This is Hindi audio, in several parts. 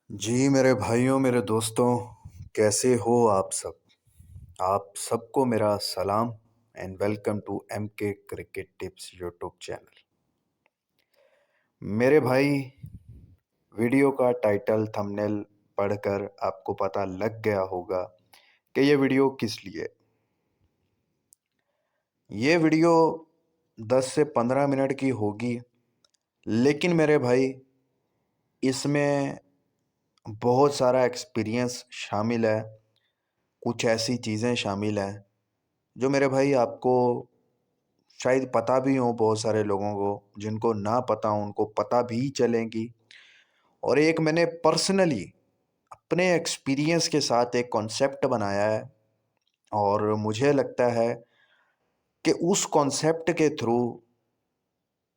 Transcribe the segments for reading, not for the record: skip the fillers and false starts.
जी मेरे भाइयों मेरे दोस्तों, कैसे हो आप सब। आप सबको मेरा सलाम एंड वेलकम टू एम के क्रिकेट टिप्स यूट्यूब चैनल। मेरे भाई, वीडियो का टाइटल थंबनेल पढ़कर आपको पता लग गया होगा कि ये वीडियो किस लिए। ये वीडियो 10 से 15 मिनट की होगी, लेकिन मेरे भाई इसमें बहुत सारा एक्सपीरियंस शामिल है। कुछ ऐसी चीज़ें शामिल हैं जो मेरे भाई आपको शायद पता भी हो, बहुत सारे लोगों को जिनको ना पता हो उनको पता भी चलेंगी। और एक मैंने पर्सनली अपने एक्सपीरियंस के साथ एक कॉन्सेप्ट बनाया है, और मुझे लगता है कि उस कॉन्सेप्ट के थ्रू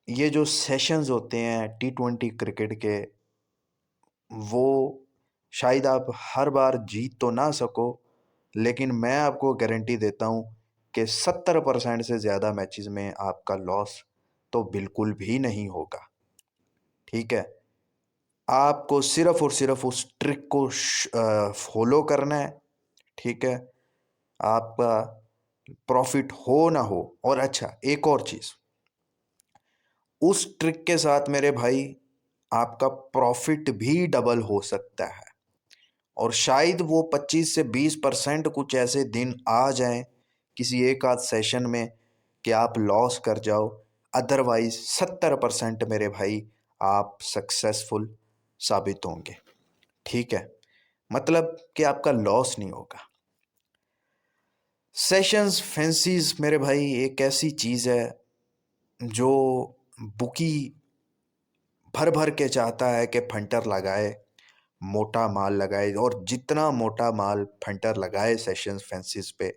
ये जो सेशंस होते हैं T20 क्रिकेट के, वो शायद आप हर बार जीत तो ना सको, लेकिन मैं आपको गारंटी देता हूँ कि 70% से ज़्यादा मैचेस में आपका लॉस तो बिल्कुल भी नहीं होगा। ठीक है, आपको सिर्फ और सिर्फ उस ट्रिक को फॉलो करना है। ठीक है, आपका प्रॉफिट हो ना हो। और अच्छा, एक और चीज़, उस ट्रिक के साथ मेरे भाई आपका प्रॉफिट भी डबल हो सकता है। और शायद वो 25 से 20% कुछ ऐसे दिन आ जाएं किसी एक आध सेशन में कि आप लॉस कर जाओ। अदरवाइज 70% मेरे भाई आप सक्सेसफुल साबित होंगे। ठीक है, मतलब कि आपका लॉस नहीं होगा। सेशंस फैंसीज मेरे भाई एक ऐसी चीज़ है जो बुकी भर भर के चाहता है कि फंटर लगाए, मोटा माल लगाए, और जितना मोटा माल फंटर लगाए सेशंस फैंसीज पे,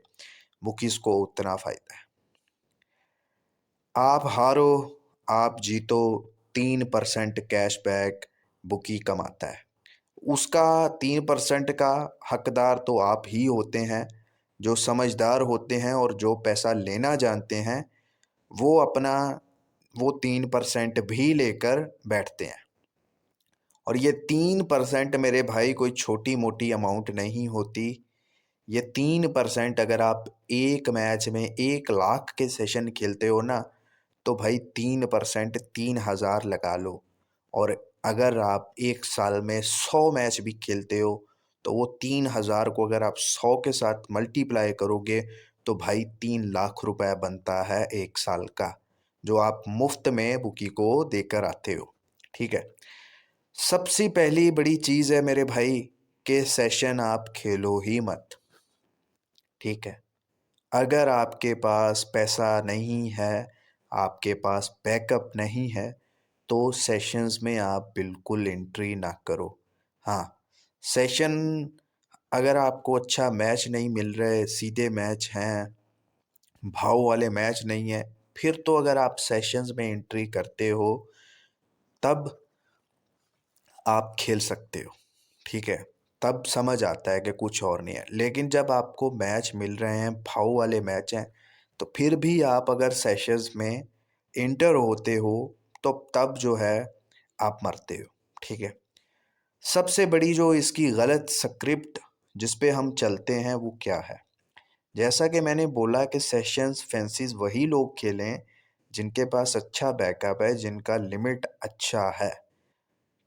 बुकीज को उतना फ़ायदा है। आप हारो, आप जीतो, 3% कैशबैक बुकी कमाता है। उसका 3% का हकदार तो आप ही होते हैं। जो समझदार होते हैं और जो पैसा लेना जानते हैं, वो अपना वो 3% भी लेकर बैठते हैं। और ये 3% मेरे भाई कोई छोटी मोटी अमाउंट नहीं होती। ये 3% अगर आप एक मैच में 1 लाख के सेशन खेलते हो ना, तो भाई 3% 3,000 लगा लो। और अगर आप एक साल में 100 मैच भी खेलते हो, तो वो 3,000 को अगर आप 100 के साथ मल्टीप्लाई करोगे, तो भाई 3 लाख रुपए बनता है एक साल का, जो आप मुफ्त में बुकी को देकर आते हो। ठीक है, सबसे पहली बड़ी चीज़ है मेरे भाई के सेशन आप खेलो ही मत। ठीक है, अगर आपके पास पैसा नहीं है, आपके पास बैकअप नहीं है, तो सेशंस में आप बिल्कुल एंट्री ना करो। हाँ, सेशन अगर आपको अच्छा मैच नहीं मिल रहे, सीधे मैच हैं, भाव वाले मैच नहीं है, फिर तो अगर आप सेशंस में एंट्री करते हो तब आप खेल सकते हो। ठीक है, तब समझ आता है कि कुछ और नहीं है। लेकिन जब आपको मैच मिल रहे हैं, भाव वाले मैच हैं, तो फिर भी आप अगर सेशंस में इंटर होते हो, तो तब जो है आप मरते हो। ठीक है, सबसे बड़ी जो इसकी गलत स्क्रिप्ट जिस पे हम चलते हैं वो क्या है। जैसा कि मैंने बोला कि सेशंस फैंसीज वही लोग खेलें जिनके पास अच्छा बैकअप है, जिनका लिमिट अच्छा है।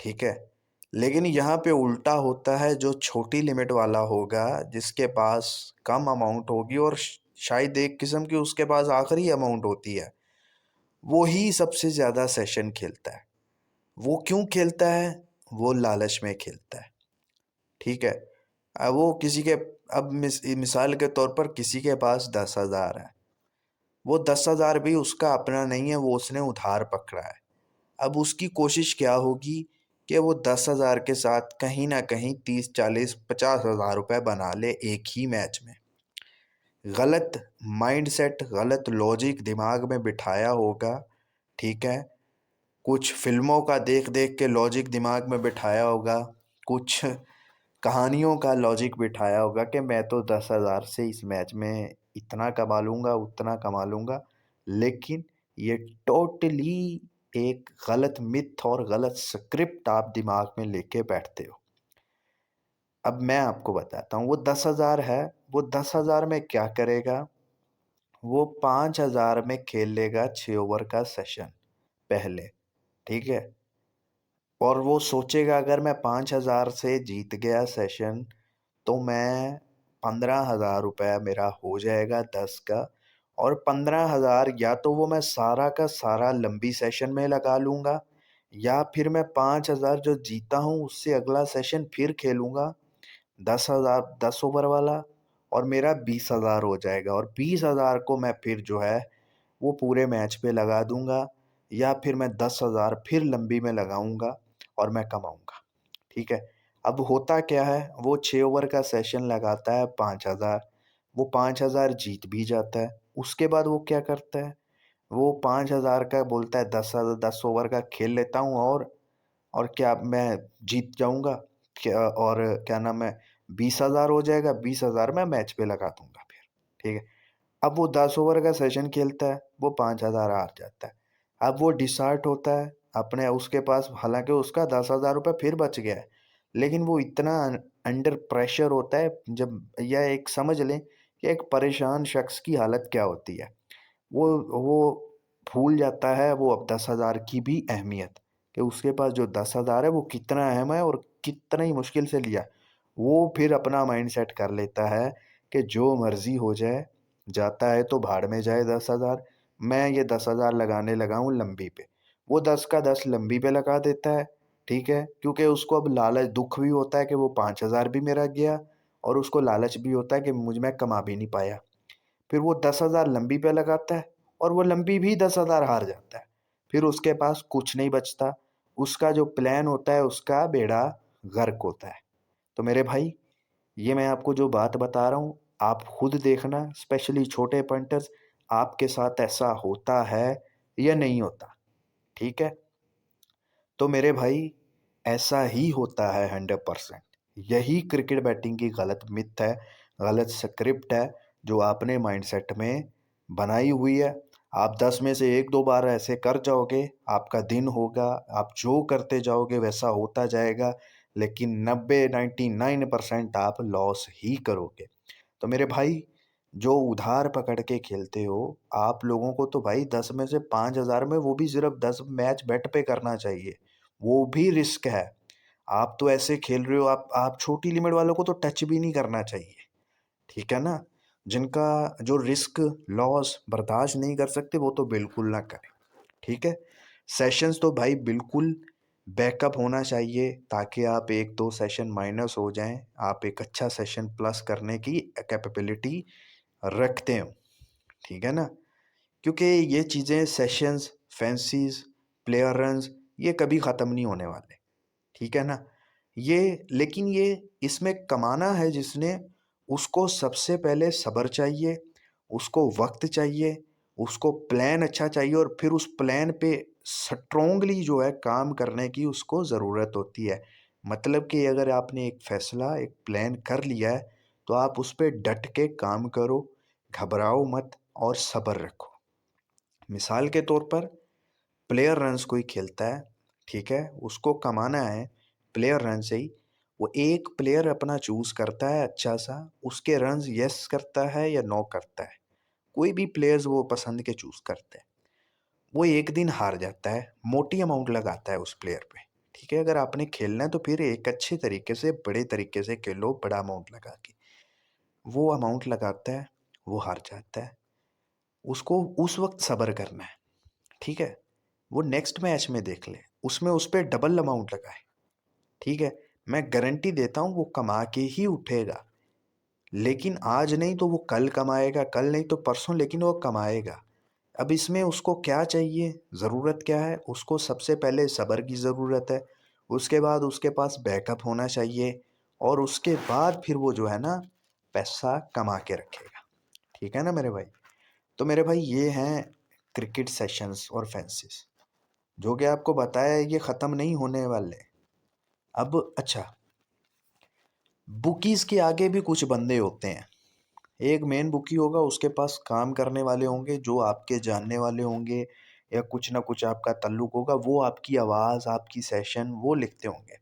ठीक है, लेकिन यहाँ पे उल्टा होता है, जो छोटी लिमिट वाला होगा, जिसके पास कम अमाउंट होगी और शायद एक किस्म की उसके पास आखिरी अमाउंट होती है, वो ही सबसे ज़्यादा सेशन खेलता है। वो क्यों खेलता है? वो लालच में खेलता है। ठीक है, अब वो किसी के, अब मिसाल के तौर पर किसी के पास 10,000 है, वो 10,000 भी उसका अपना नहीं है, वो उसने उधार पकड़ा है। अब उसकी कोशिश क्या होगी कि वो 10,000 के साथ कहीं ना कहीं 30, 40, 50,000 रुपये बना ले एक ही मैच में। गलत माइंडसेट, गलत लॉजिक दिमाग में बिठाया होगा। ठीक है, कुछ फिल्मों का देख देख के लॉजिक दिमाग में बिठाया होगा, कुछ कहानियों का लॉजिक बिठाया होगा कि मैं तो 10,000 से इस मैच में इतना कमा लूँगा, उतना कमा लूँगा। लेकिन ये टोटली एक गलत मिथ और गलत स्क्रिप्ट आप दिमाग में लेके बैठते हो। अब मैं आपको बताता हूँ, वो 10,000 है, वो 10,000 में क्या करेगा? वो 5,000 में खेल लेगा 6 ओवर का सेशन पहले, ठीक है? और वो सोचेगा अगर मैं 5,000 से जीत गया सेशन तो मैं 15,000 रुपया मेरा हो जाएगा 10 का, और 15,000 या तो वो मैं सारा का सारा लंबी सेशन में लगा लूँगा, या फिर मैं 5,000 जो जीता हूँ उससे अगला सेशन फिर खेलूँगा 10,000 10 ओवर वाला, और मेरा 20,000 हो जाएगा, और 20,000 को मैं फिर जो है वो पूरे मैच पे लगा दूँगा, या फिर मैं 10,000 फिर लंबी में लगाऊँगा और मैं कमाऊँगा, ठीक है? अब होता क्या है, वो 6 ओवर का सेशन लगाता है 5,000, वो 5,000 जीत भी जाता है। उसके बाद वो क्या करता है, वो 5,000 का बोलता है 10 ओवर का खेल लेता हूँ, और क्या मैं जीत जाऊँगा? क्या और क्या नाम है, 20,000 हो जाएगा, 20,000 मैं मैच पे लगा दूँगा फिर, ठीक है? अब वो 10 ओवर का सेशन खेलता है, वो 5,000 हार जाता है। अब वो डिसहार्ट होता है, अपने उसके पास हालाँकि उसका 10,000 रुपए फिर बच गया है, लेकिन वो इतना अंडर प्रेशर होता है, जब या एक समझ लें कि एक परेशान शख्स की हालत क्या होती है। वो भूल जाता है वो अब 10,000 की भी अहमियत, कि उसके पास जो 10,000 है वो कितना अहम है और कितना ही मुश्किल से लिया। वो फिर अपना माइंडसेट कर लेता है कि जो मर्ज़ी हो जाए, जाता है तो भाड़ में जाए 10,000, मैं ये 10,000 लगाने लगा हूँ लंबी पे। वो 10 का 10 लंबी पे लगा देता है, ठीक है? क्योंकि उसको अब लालच दुःख भी होता है कि वो 5,000 भी मेरा गया, और उसको लालच भी होता है कि मैं कमा भी नहीं पाया। फिर वो 10,000 लंबी पे लगाता है, और वो लंबी भी 10,000 हार जाता है। फिर उसके पास कुछ नहीं बचता। उसका जो प्लान होता है उसका बेड़ा गर्क होता है। तो मेरे भाई, ये मैं आपको जो बात बता रहा हूँ, आप खुद देखना, स्पेशली छोटे पॉइंटर्स, आपके साथ ऐसा होता है या नहीं होता, ठीक है? तो मेरे भाई, ऐसा ही होता है 100%। यही क्रिकेट बैटिंग की गलत मिथ है, गलत स्क्रिप्ट है जो आपने माइंडसेट में बनाई हुई है। आप 10 में से 1-2 बार ऐसे कर जाओगे, आपका दिन होगा, आप जो करते जाओगे वैसा होता जाएगा, लेकिन 90-99% आप लॉस ही करोगे। तो मेरे भाई, जो उधार पकड़ के खेलते हो, आप लोगों को तो भाई 10 में से 5,000 में वो भी सिर्फ़ 10 मैच बेट पे करना चाहिए। वो भी रिस्क है। आप तो ऐसे खेल रहे हो, आप छोटी लिमिट वालों को तो टच भी नहीं करना चाहिए, ठीक है ना? जिनका जो रिस्क लॉस बर्दाश्त नहीं कर सकते वो तो बिल्कुल ना करें, ठीक है? सेशंस तो भाई बिल्कुल बैकअप होना चाहिए, ताकि आप 1-2 सेशन माइनस हो जाएँ, आप एक अच्छा सेशन प्लस करने की कैपेबिलिटी रखते हो, ठीक है ना? क्योंकि ये चीज़ें सेशंस, फैंसीज़, प्लेयर रन्स, ये कभी ख़त्म नहीं होने वाले, ठीक है ना? लेकिन ये इसमें कमाना है जिसने, उसको सबसे पहले सब्र चाहिए, उसको वक़्त चाहिए, उसको प्लान अच्छा चाहिए, और फिर उस प्लान पे स्ट्रॉन्गली जो है काम करने की उसको ज़रूरत होती है। मतलब कि अगर आपने एक फ़ैसला, एक प्लान कर लिया है, तो आप उस पे डट के काम करो, घबराओ मत और सब्र रखो। मिसाल के तौर पर, प्लेयर रन्स कोई खेलता है, ठीक है? उसको कमाना है प्लेयर रन से ही। वो एक प्लेयर अपना चूज़ करता है अच्छा-सा, उसके रन्स येस करता है या नो करता है। कोई भी प्लेयर्स वो पसंद के चूज़ करते हैं। वो एक दिन हार जाता है, मोटी अमाउंट लगाता है उस प्लेयर पे, ठीक है? अगर आपने खेलना है तो फिर एक अच्छे तरीके से, बड़े तरीके से खेलो, बड़ा अमाउंट लगा के। वो अमाउंट लगाता है, वो हार जाता है। उसको उस वक़्त सब्र करना है, ठीक है? वो नेक्स्ट मैच में देख ले, उसमें उस पे डबल अमाउंट लगाए, ठीक है? मैं गारंटी देता हूँ वो कमा के ही उठेगा। लेकिन आज नहीं तो वो कल कमाएगा, कल नहीं तो परसों, लेकिन वो कमाएगा। अब इसमें उसको क्या चाहिए, ज़रूरत क्या है? उसको सबसे पहले सब्र की ज़रूरत है, उसके बाद उसके पास बैकअप होना चाहिए, और उसके बाद फिर वो जो है ना, पैसा कमा के रखेगा। ठीक है ना मेरे भाई? तो मेरे भाई, ये हैं क्रिकेट सेशंस और फैंसीज़, जो कि आपको बताया है, ये ख़त्म नहीं होने वाले। अब अच्छा, बुकीज़ के आगे भी कुछ बंदे होते हैं। एक मेन बुकी होगा, उसके पास काम करने वाले होंगे जो आपके जानने वाले होंगे, या कुछ ना कुछ आपका ताल्लुक होगा, वो आपकी आवाज़, आपकी सेशन वो लिखते होंगे।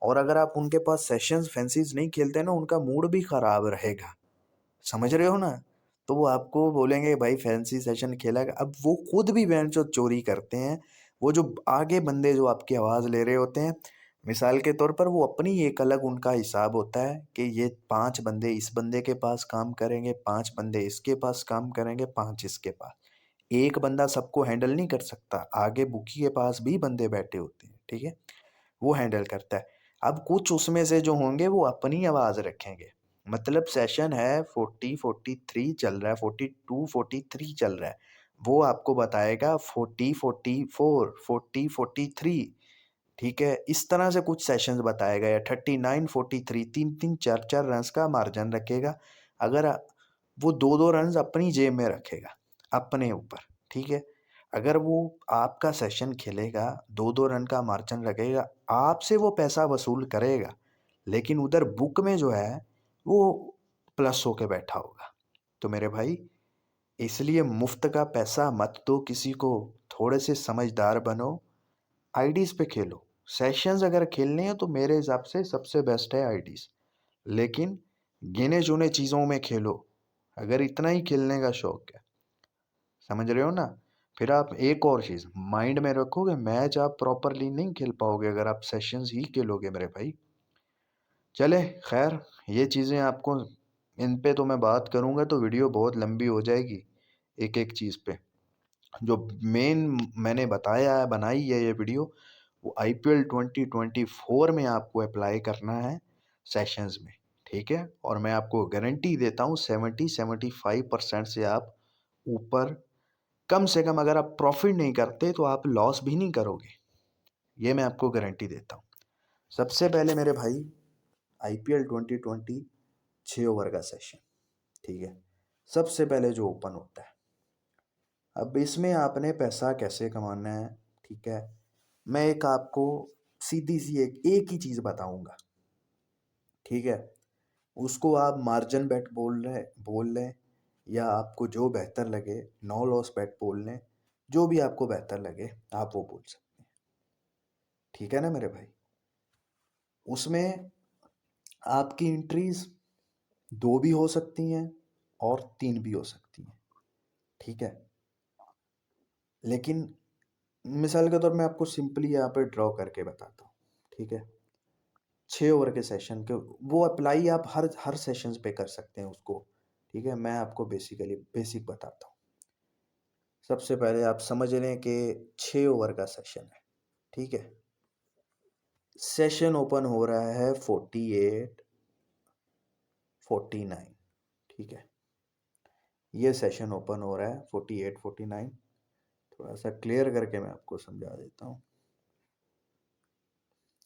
और अगर आप उनके पास सेशंस फैंसीज नहीं खेलते ना, उनका मूड भी खराब रहेगा, समझ रहे हो ना। तो वो आपको बोलेंगे भाई फैंसी सेशन खेला, अब वो खुद भी बेंचो चोरी करते हैं। वो जो आगे बंदे जो आपकी आवाज़ ले रहे होते हैं, मिसाल के तौर पर वो अपनी एक अलग उनका हिसाब होता है कि ये 5 बंदे इस बंदे के पास काम करेंगे, 5 बंदे इसके पास काम करेंगे, 5 इसके पास। एक बंदा सबको हैंडल नहीं कर सकता, आगे बुकी के पास भी बंदे बैठे होते हैं, ठीक है, वो हैंडल करता है। अब कुछ उसमें से जो होंगे वो अपनी आवाज़ रखेंगे, मतलब सेशन है 40 43 चल रहा है, 42 43 चल रहा है, वो आपको बताएगा 40 44 40 43, ठीक है, इस तरह से कुछ सेशंस बताएगा, या 39 43, 3 3 4 4 रन्स का मार्जिन रखेगा। अगर वो 2 2 रन्स अपनी जेब में रखेगा अपने ऊपर, ठीक है। अगर वो आपका सेशन खेलेगा, 2 2 रन का मार्जिन रखेगा, आपसे वो पैसा वसूल करेगा, लेकिन उधर बुक में जो है वो प्लस होके बैठा होगा। तो मेरे भाई, इसलिए मुफ्त का पैसा मत दो किसी को, थोड़े से समझदार बनो, आईडीज पे खेलो। सेशंस अगर खेलने हैं तो मेरे हिसाब से सबसे बेस्ट है आईडीज, लेकिन गिने चुने चीज़ों में खेलो, अगर इतना ही खेलने का शौक है, समझ रहे हो ना। फिर आप एक और चीज़ माइंड में रखोगे, मैच आप प्रॉपरली नहीं खेल पाओगे अगर आप सेशंस ही खेलोगे मेरे भाई। चले खैर, ये चीज़ें आपको, इन पे तो मैं बात करूँगा तो वीडियो बहुत लंबी हो जाएगी एक एक चीज़ पे। जो मेन मैंने बताया है, बनाई है ये वीडियो, वो आईपीएल 2024 में आपको अप्लाई करना है सेशंस में, ठीक है। और मैं आपको गारंटी देता हूँ 70-75% से आप ऊपर, कम से कम अगर आप प्रॉफिट नहीं करते तो आप लॉस भी नहीं करोगे, ये मैं आपको गारंटी देता हूँ। सबसे पहले मेरे भाई, आईपीएल 2020 6 ओवर का सेशन, ठीक है, सबसे पहले जो ओपन होता है। अब इसमें आपने पैसा कैसे कमाना है, ठीक है, मैं एक आपको सीधी सी एक ही चीज़ बताऊंगा, ठीक है। उसको आप मार्जिन बेट बोल लें, या आपको जो बेहतर लगे, नो लॉस बेट बोल लें, जो भी आपको बेहतर लगे आप वो बोल सकते हैं, ठीक है ना मेरे भाई। उसमें आपकी एंट्रीज 2 भी हो सकती हैं और 3 भी हो सकती हैं, ठीक है। लेकिन मिसाल के तौर में आपको सिंपली यहाँ पे ड्रॉ करके बताता हूँ, ठीक है। 6 ओवर के सेशन के वो अप्लाई आप हर हर सेशंस पे कर सकते हैं उसको, ठीक है। मैं आपको बेसिक बताता हूँ। सबसे पहले आप समझ लें कि 6 ओवर का सेशन है, ठीक है। सेशन ओपन हो रहा है 48 49, ठीक है। ये सेशन ओपन हो रहा है 48 49। थोड़ा सा क्लियर करके मैं आपको समझा देता हूँ।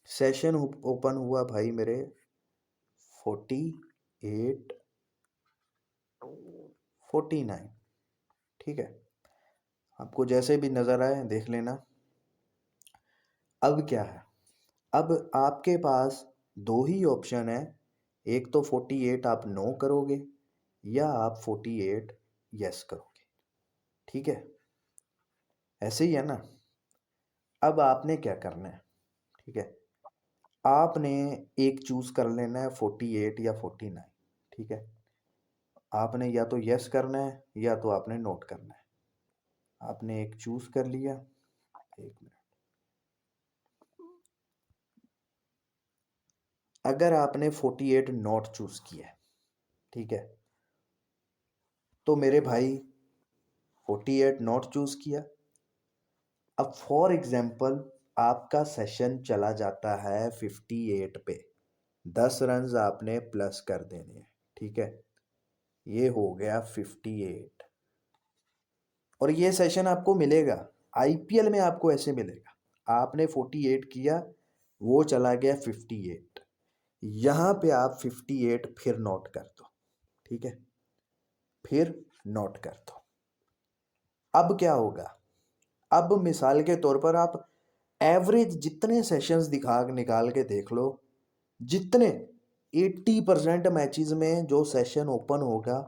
सेशन ओपन हुआ भाई मेरे 48 49, ठीक है। आपको जैसे भी नज़र आए देख लेना। अब क्या है, अब आपके पास 2 ही ऑप्शन है, एक तो 48 आप नो करोगे, या आप 48 यस करोगे, ठीक है, ऐसे ही है ना। अब आपने क्या करना है, ठीक है, आपने एक चूज कर लेना है 48 या 49, ठीक है। आपने या तो यस करना है या तो आपने नोट करना है। आपने एक चूज कर लिया, एक मिनट। अगर आपने 48 नॉट चूज किया है, ठीक है, तो मेरे भाई 48 नॉट चूज किया। अब फॉर एग्जाम्पल आपका सेशन चला जाता है 58 पे, 10 रन आपने प्लस कर देने हैं, ठीक है। ये हो गया 58, और ये सेशन आपको मिलेगा आईपीएल में, आपको ऐसे मिलेगा। आपने 48 किया, वो चला गया 58, यहाँ पे आप 58 फिर नोट कर दो, ठीक है, फिर नोट कर दो। अब क्या होगा, अब मिसाल के तौर पर आप एवरेज जितने सेशंस दिखा निकाल के देख लो, जितने 80% मैचेस में जो सेशन ओपन होगा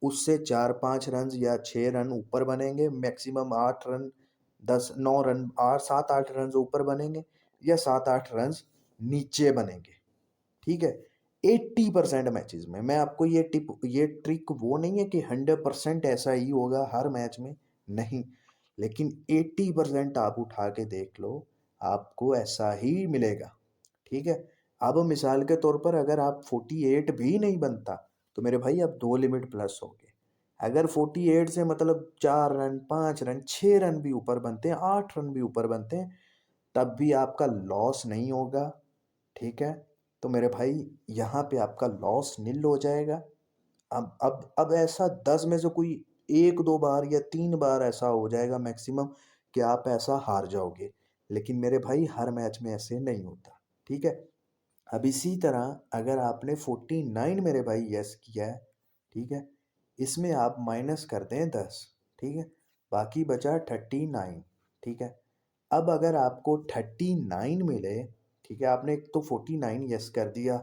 उससे 4 5 रन या 6 रन ऊपर बनेंगे, मैक्सिमम 8 रन, 10 9 रन, 8 7 8 रन ऊपर बनेंगे, या 7 8 रन नीचे बनेंगे, ठीक है। 80% मैचेस में मैं आपको ये ट्रिक वो नहीं है कि 100% ऐसा ही होगा हर मैच में, नहीं, लेकिन 80% आप उठा के देख लो, आपको ऐसा ही मिलेगा, ठीक है। अब मिसाल के तौर पर अगर आप 48 भी नहीं बनता तो मेरे भाई अब 2 लिमिट प्लस हो गए। अगर 48 से मतलब 4 रन, 5 रन, 6 रन भी ऊपर बनते हैं, 8 रन भी ऊपर बनते हैं, तब भी आपका लॉस नहीं होगा, ठीक है। तो मेरे भाई यहाँ पे आपका लॉस नील हो जाएगा। अब ऐसा 10 में से कोई 1-2 बार या 3 बार ऐसा हो जाएगा मैक्सिमम कि आप ऐसा हार जाओगे, लेकिन मेरे भाई हर मैच में ऐसे नहीं होता, ठीक है। अब इसी तरह अगर आपने 49 मेरे भाई यस किया है, ठीक है, इसमें आप माइनस कर दें 10, ठीक है, बाकी बचा 39, ठीक है। अब अगर आपको 39 मिले, ठीक है, आपने एक तो 49 यस कर दिया,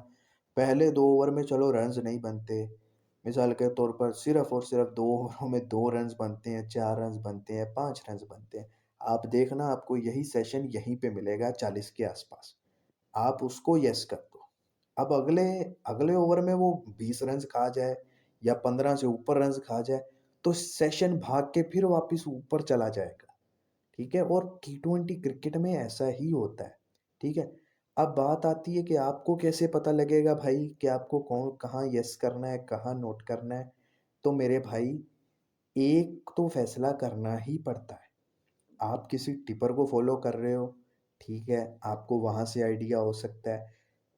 पहले 2 ओवर में चलो रन्स नहीं बनते, मिसाल के तौर पर सिर्फ और सिर्फ 2 ओवरों में 2 रन्स बनते हैं, 4 रन्स बनते हैं, 5 रन्स बनते हैं, आप देखना आपको यही सेशन यहीं पे मिलेगा 40 के आसपास, आप उसको यस कर दो। अब अगले अगले ओवर में वो 20 रन्स खा जाए या 15 से ऊपर रन्स खा जाए तो सेशन भाग के फिर वापस ऊपर चला जाएगा, ठीक है। और T20 क्रिकेट में ऐसा ही होता है, ठीक है। अब बात आती है कि आपको कैसे पता लगेगा भाई कि आपको कौन कहाँ यस करना है, कहाँ नोट करना है। तो मेरे भाई एक तो फैसला करना ही पड़ता है। आप किसी टिपर को फॉलो कर रहे हो, ठीक है, आपको वहाँ से आइडिया हो सकता है,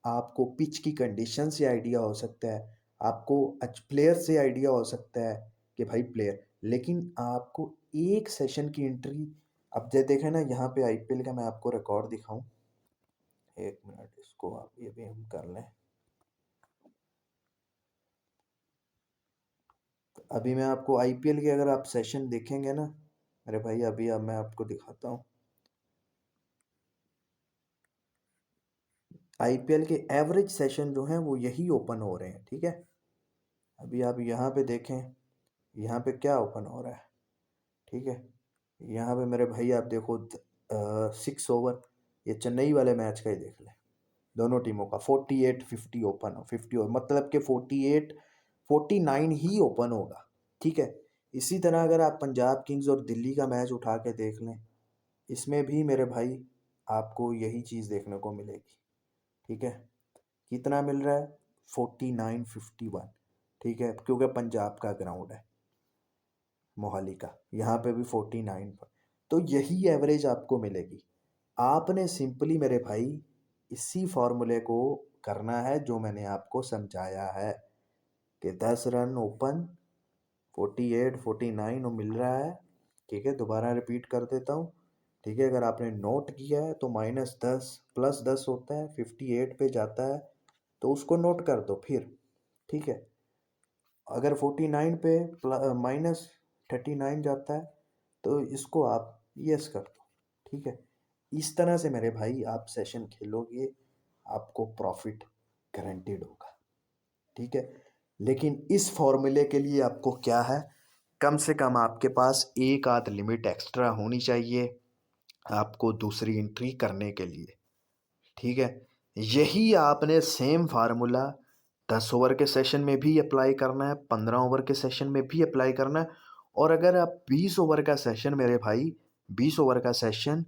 आपको पिच की कंडीशन से आइडिया हो सकता है, आपको प्लेयर से आइडिया हो सकता है कि भाई प्लेयर, लेकिन आपको एक सेशन की एंट्री, अब देखें ना यहाँ पे आईपीएल का मैं आपको रिकॉर्ड दिखाऊं, 1 मिनट, इसको आप ये भी हम कर लें। तो अभी मैं आपको आईपीएल के अगर आप सेशन देखेंगे ना मेरे भाई, अभी अब मैं आपको दिखाता हूँ आईपीएल के एवरेज सेशन जो हैं वो यही ओपन हो रहे हैं, ठीक है। अभी आप यहाँ पे देखें, यहाँ पे क्या ओपन हो रहा है, ठीक है। यहाँ पे मेरे भाई आप देखो 6 ओवर, ये चेन्नई वाले मैच का ही देख लें, दोनों टीमों का 48-50 ओपन हो, 50 ओवर मतलब कि 49 ही ओपन होगा, ठीक है। इसी तरह अगर आप पंजाब किंग्स और दिल्ली का मैच उठा के देख लें, इसमें भी मेरे भाई आपको यही चीज़ देखने को मिलेगी, ठीक है। कितना मिल रहा है? 49-51, ठीक है, क्योंकि पंजाब का ग्राउंड है मोहाली का, यहाँ पे भी 49 पर, तो यही एवरेज आपको मिलेगी। आपने सिंपली मेरे भाई इसी फॉर्मूले को करना है जो मैंने आपको समझाया है कि 10 रन ओपन, 48-49 मिल रहा है, ठीक है। दोबारा रिपीट कर देता हूँ, ठीक है। अगर आपने नोट किया है तो -10 +10 होता है, 58 पे जाता है तो उसको नोट कर दो फिर, ठीक है। अगर 49 पे -39 जाता है तो इसको आप यस कर दो, ठीक है। इस तरह से मेरे भाई आप सेशन खेलोगे, आपको प्रॉफिट गारंटीड होगा, ठीक है। लेकिन इस फॉर्मूले के लिए आपको क्या है, कम से कम आपके पास एक आध लिमिट एक्स्ट्रा होनी चाहिए आपको दूसरी एंट्री करने के लिए, ठीक है। यही आपने सेम फार्मूला 10 ओवर के सेशन में भी अप्लाई करना है, 15 ओवर के सेशन में भी अप्लाई करना है, और अगर आप 20 ओवर का सेशन मेरे भाई, 20 ओवर का सेशन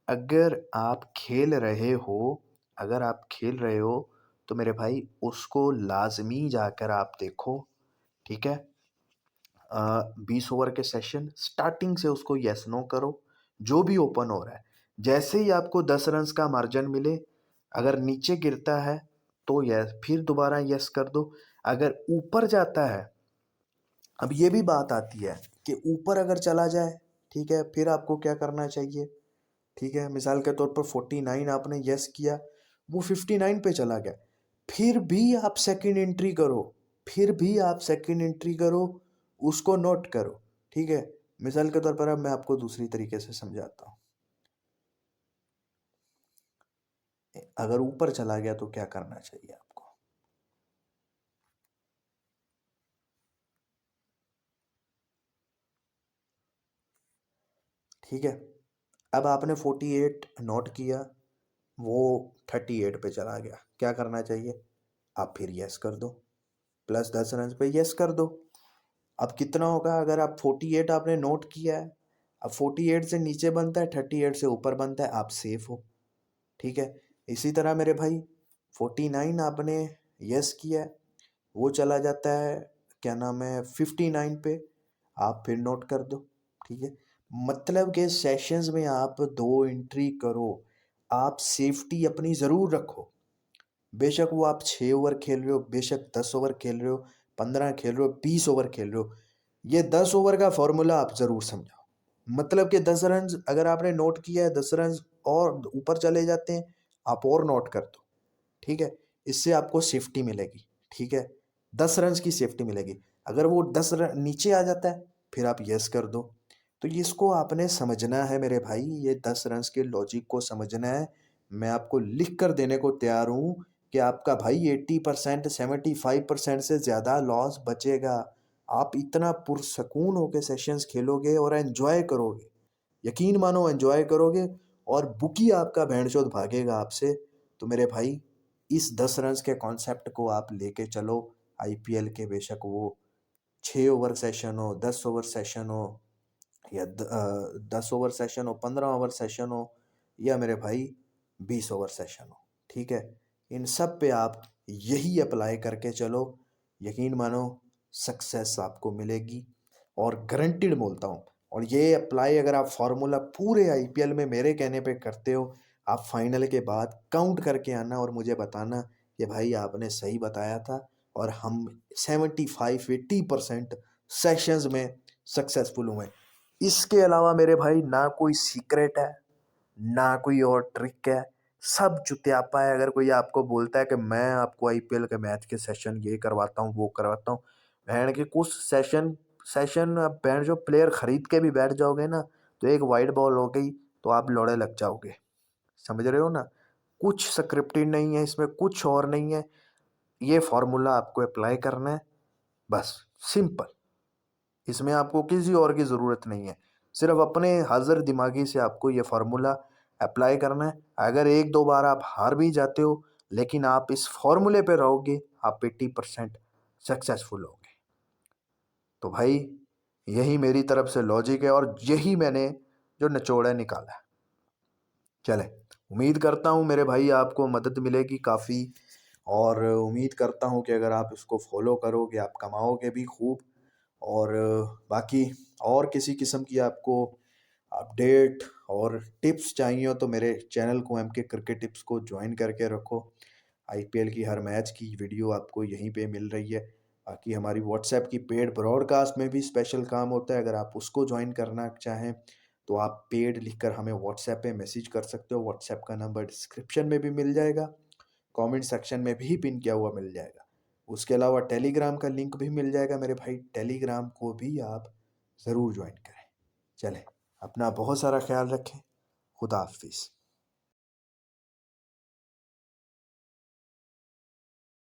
अगर आप खेल रहे हो, अगर आप खेल रहे हो तो मेरे भाई उसको लाजमी जाकर आप देखो, ठीक है। 20 ओवर के सेशन स्टार्टिंग से उसको यस नो करो, जो भी ओपन हो रहा है, जैसे ही आपको 10 रन का मार्जिन मिले, अगर नीचे गिरता है तो यस, फिर दोबारा यस कर दो, अगर ऊपर जाता है, अब ये भी बात आती है कि ऊपर अगर चला जाए, ठीक है, फिर आपको क्या करना चाहिए, ठीक है। मिसाल के तौर पर 49 आपने यस किया, वो 59 पे चला गया, फिर भी आप सेकंड एंट्री करो, फिर भी आप सेकंड एंट्री करो, उसको नोट करो, ठीक है। मिसाल के तौर पर अब मैं आपको दूसरी तरीके से समझाता हूँ, अगर ऊपर चला गया तो क्या करना चाहिए आपको, ठीक है। अब आपने 48 नोट किया, वो 38 पे चला गया, क्या करना चाहिए? आप फिर यस कर दो, प्लस 10 रन पे यस कर दो। अब कितना होगा? अगर आप 48 आपने नोट किया है, अब 48 से नीचे बनता है, 38 से ऊपर बनता है, आप सेफ हो। ठीक है, इसी तरह मेरे भाई 49 आपने यस किया है, वो चला जाता है क्या नाम है 59 पे, आप फिर नोट कर दो। ठीक है, मतलब कि सेशंस में आप 2 एंट्री करो, आप सेफ्टी अपनी ज़रूर रखो। बेशक वो आप 6 ओवर खेल रहे हो, बेशक 10 ओवर खेल रहे हो, 15 खेल रहे हो, 20 ओवर खेल रहे हो, ये 10 ओवर का फॉर्मूला आप ज़रूर समझाओ। मतलब कि 10 रन अगर आपने नोट किया है, 10 रन और ऊपर चले जाते हैं, आप और नोट कर दो। ठीक है, इससे आपको सेफ्टी मिलेगी। ठीक है, 10 रन की सेफ्टी मिलेगी। अगर वो 10 रन नीचे आ जाता है, फिर आप यस कर दो। तो इसको आपने समझना है मेरे भाई, ये 10 रन के लॉजिक को समझना है। मैं आपको लिख कर देने को तैयार हूँ कि आपका भाई 80% 75% से ज़्यादा लॉस बचेगा। आप इतना पुरसकून होकर सेशंस खेलोगे और एंजॉय करोगे, यकीन मानो एंजॉय करोगे, और बुकी आपका भेड़चोद भागेगा आपसे। तो मेरे भाई इस 10 रन के कॉन्सेप्ट को आप लेके चलो आईपीएल के, बेशक वो 6 ओवर सेशन हो, 10 ओवर सेशन हो, या 10 ओवर सेशन हो, 15 ओवर सेशन हो, या मेरे भाई 20 ओवर सेशन हो। ठीक है, इन सब पे आप यही अप्लाई करके चलो, यकीन मानो सक्सेस आपको मिलेगी, और गारंटीड बोलता हूँ। और ये अप्लाई अगर आप फार्मूला पूरे आईपीएल में मेरे कहने पे करते हो, आप फाइनल के बाद काउंट करके आना और मुझे बताना कि भाई आपने सही बताया था, और हम 75-80% सेशंस में सक्सेसफुल हुए। इसके अलावा मेरे भाई ना कोई सीक्रेट है, ना कोई और ट्रिक है, सब चुतियापा है। अगर कोई आपको बोलता है कि मैं आपको आईपीएल के मैच के सेशन ये करवाता हूँ, वो करवाता हूँ, बहन के कुछ सेशन सेशन बहन जो प्लेयर खरीद के भी बैठ जाओगे ना, तो एक वाइड बॉल हो गई तो आप लौड़े लग जाओगे। समझ रहे हो ना? कुछ स्क्रिप्टेड नहीं है इसमें, कुछ और नहीं है। ये फॉर्मूला आपको अप्लाई करना है, बस, सिंपल। इसमें आपको किसी और की ज़रूरत नहीं है, सिर्फ अपने हाजिर दिमागी से आपको ये फार्मूला अप्लाई करना है। अगर एक दो बार आप हार भी जाते हो, लेकिन आप इस फॉर्मूले पे रहोगे, आप 80% सक्सेसफुल होगे। तो भाई यही मेरी तरफ से लॉजिक है, और यही मैंने जो निचोड़ है निकाला है। चले, उम्मीद करता हूँ मेरे भाई आपको मदद मिलेगी काफ़ी, और उम्मीद करता हूँ कि अगर आप इसको फॉलो करोगे आप कमाओगे भी खूब। और बाकी और किसी किस्म की आपको अपडेट और टिप्स चाहिए हो तो मेरे चैनल को एम के क्रिकेट टिप्स को ज्वाइन करके रखो। आईपीएल की हर मैच की वीडियो आपको यहीं पे मिल रही है। बाकी हमारी व्हाट्सएप की पेड ब्रॉडकास्ट में भी स्पेशल काम होता है, अगर आप उसको ज्वाइन करना चाहें तो आप पेड लिखकर हमें व्हाट्सएप पे मैसेज कर सकते हो। व्हाट्सएप का नंबर डिस्क्रिप्शन में भी मिल जाएगा, कमेंट सेक्शन में भी पिन किया हुआ मिल जाएगा। उसके अलावा टेलीग्राम का लिंक भी मिल जाएगा मेरे भाई, टेलीग्राम को भी आप ज़रूर ज्वाइन करें। चलें, अपना बहुत सारा ख्याल रखें। खुदा हाफिज़।